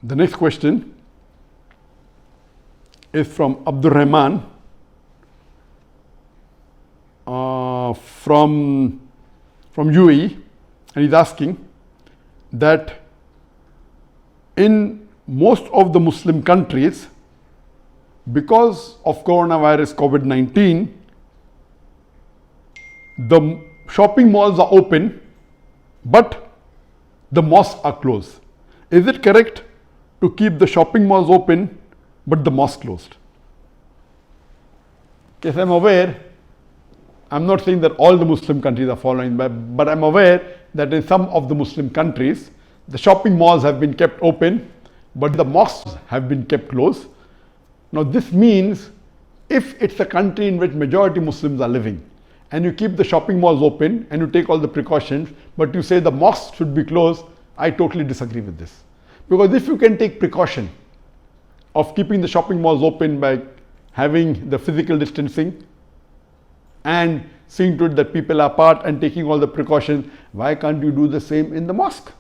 The next question is from Abdul Rahman from UAE, and he's asking that in most of the Muslim countries, because of coronavirus COVID-19, the shopping malls are open, but the mosques are closed. Is it correct to keep the shopping malls open, but the mosque closed? Yes, I'm aware. I'm not saying that all the Muslim countries are following, but I'm aware that in some of the Muslim countries, the shopping malls have been kept open, but the mosques have been kept closed. Now this means if it's a country in which majority Muslims are living, and you keep the shopping malls open and you take all the precautions, but you say the mosques should be closed, I totally disagree with this. Because if you can take precaution of keeping the shopping malls open by having the physical distancing and seeing to it that people are apart and taking all the precautions, why can't you do the same in the mosque?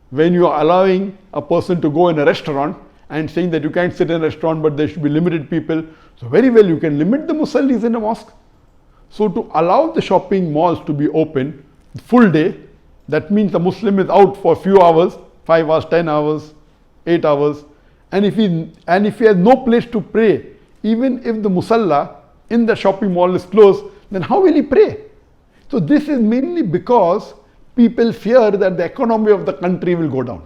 When you are allowing a person to go in a restaurant and saying that you can't sit in a restaurant but there should be limited people, so very well you can limit the musallis in a mosque. So to allow the shopping malls to be open full day, that means the Muslim is out for a few hours, 5 hours, 10 hours, 8 hours, and if he has no place to pray, even if the musalla in the shopping mall is closed, then how will he pray? So this is mainly because people fear that the economy of the country will go down.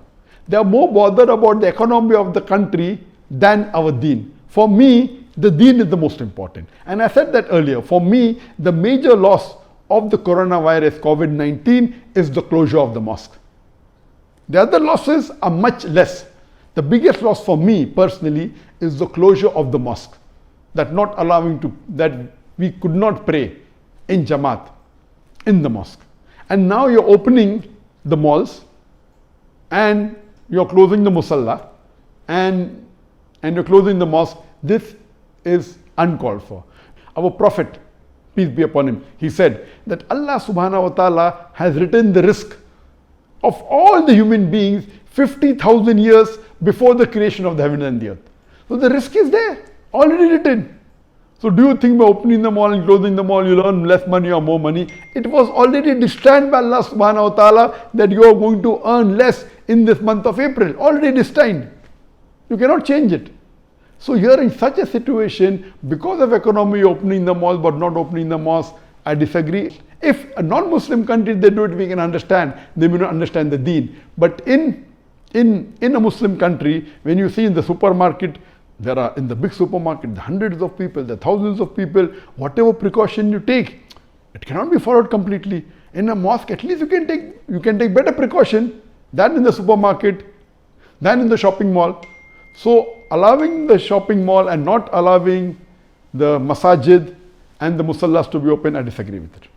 They are more bothered about the economy of the country than our deen. For me, the deen is the most important. And I said that earlier. For me, the major loss of the coronavirus, COVID-19, is the closure of the mosque. The other losses are much less. The biggest loss for me personally is the closure of the mosque. That we could not pray in Jamaat in the mosque. And now you're opening the malls and you're closing the musalla and you're closing the mosque. This is uncalled for. Our Prophet, peace be upon him, he said that Allah subhanahu wa ta'ala has written the risk of all the human beings 50,000 years before the creation of the heaven and the earth. So the risk is there, already written. So do you think by opening the mall and closing the mall you'll earn less money or more money? It was already destined by Allah subhanahu wa ta'ala that you are going to earn less in this month of April. Already destined. You cannot change it. So here in such a situation, because of economy opening the mall but not opening the mosque, I disagree. If a non-Muslim country they do it, we can understand. They may not understand the deen. But in a Muslim country, when you see in the supermarket, there are in the big supermarket, the hundreds of people, the thousands of people, whatever precaution you take, it cannot be followed completely. In a mosque, at least you can take better precaution than in the supermarket, than in the shopping mall. So allowing the shopping mall and not allowing the masajid and the musallas to be open, I disagree with it.